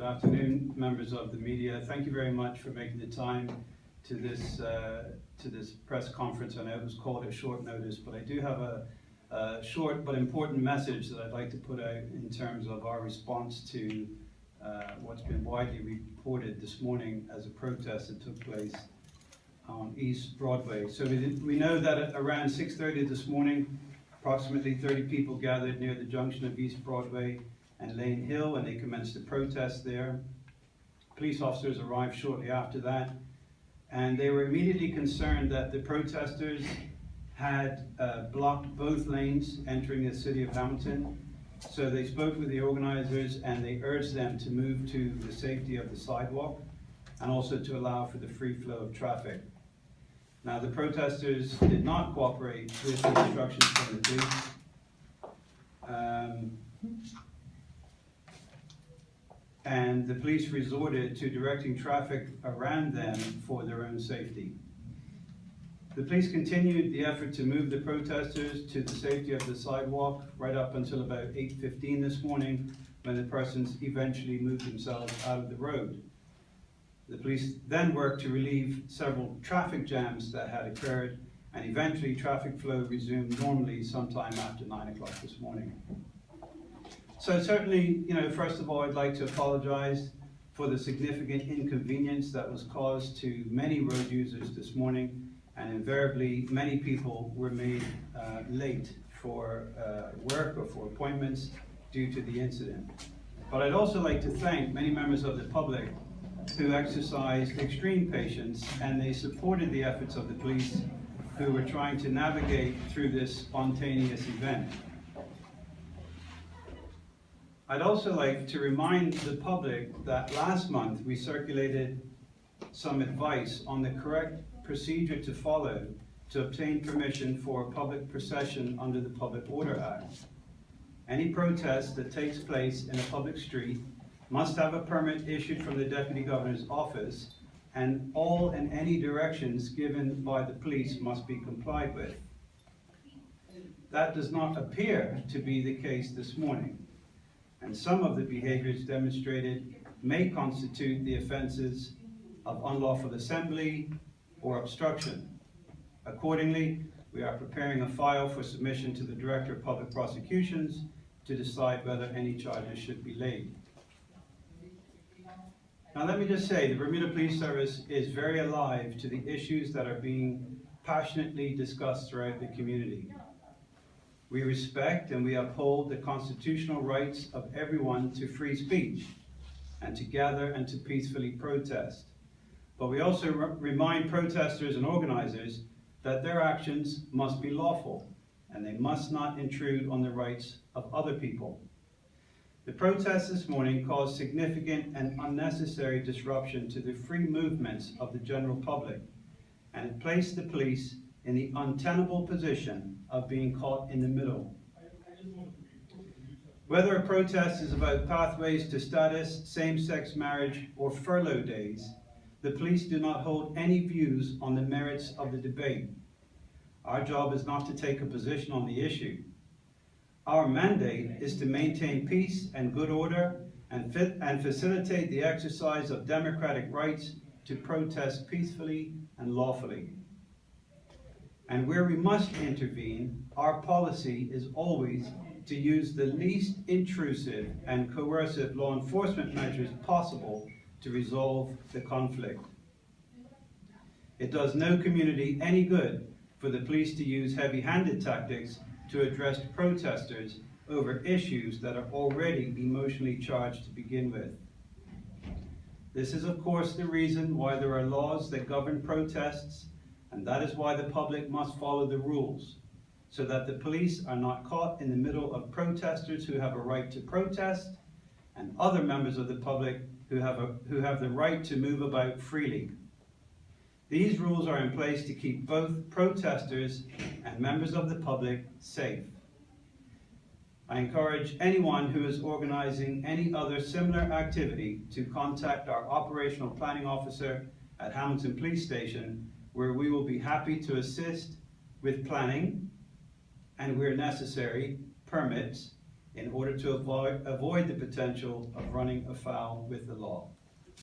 afternoon, members of the media. Thank you very much for making the time to this press conference. I know it was called at short notice, but I do have a short but important message that I'd like to put out in terms of our response to what's been widely reported this morning as a protest that took place on East Broadway. So we know that at around 6:30 this morning, approximately 30 people gathered near the junction of East Broadway and Lane Hill, and they commenced a protest there. Police officers arrived shortly after that, and they were immediately concerned that the protesters had blocked both lanes entering the city of Hamilton. So they spoke with the organizers and they urged them to move to the safety of the sidewalk and also to allow for the free flow of traffic. Now, the protesters did not cooperate with the instructions from the police. And the police resorted to directing traffic around them for their own safety. The police continued the effort to move the protesters to the safety of the sidewalk right up until about 8:15 this morning, when the persons eventually moved themselves out of the road. The police then worked to relieve several traffic jams that had occurred, and eventually traffic flow resumed normally sometime after 9 o'clock this morning. So certainly, first of all, I'd like to apologize for the significant inconvenience that was caused to many road users this morning, and invariably many people were made late for work or for appointments due to the incident. But I'd also like to thank many members of the public who exercised extreme patience, and they supported the efforts of the police who were trying to navigate through this spontaneous event. I'd also like to remind the public that last month we circulated some advice on the correct procedure to follow to obtain permission for a public procession under the Public Order Act. Any protest that takes place in a public street must have a permit issued from the Deputy Governor's office, and all and any directions given by the police must be complied with. That does not appear to be the case this morning, and some of the behaviors demonstrated may constitute the offenses of unlawful assembly or obstruction. Accordingly, we are preparing a file for submission to the Director of Public Prosecutions to decide whether any charges should be laid. Now, let me just say, the Bermuda Police Service is very alive to the issues that are being passionately discussed throughout the community. We respect and we uphold the constitutional rights of everyone to free speech and to gather and to peacefully protest. But we also remind protesters and organizers that their actions must be lawful and they must not intrude on the rights of other people. The protests this morning caused significant and unnecessary disruption to the free movements of the general public, and it placed the police in the untenable position of being caught in the middle. Whether a protest is about pathways to status, same-sex marriage, or furlough days, the police do not hold any views on the merits of the debate. Our job is not to take a position on the issue. Our mandate is to maintain peace and good order and facilitate the exercise of democratic rights to protest peacefully and lawfully. And where we must intervene, our policy is always to use the least intrusive and coercive law enforcement measures possible to resolve the conflict. It does no community any good for the police to use heavy-handed tactics to address protesters over issues that are already emotionally charged to begin with. This is, of course, the reason why there are laws that govern protests, and that is why the public must follow the rules, so that the police are not caught in the middle of protesters who have a right to protest and other members of the public who have the right to move about freely. These rules are in place to keep both protesters and members of the public safe. I encourage anyone who is organizing any other similar activity to contact our operational planning officer at Hamilton Police Station, where we will be happy to assist with planning and, where necessary, permits in order to avoid the potential of running afoul with the law.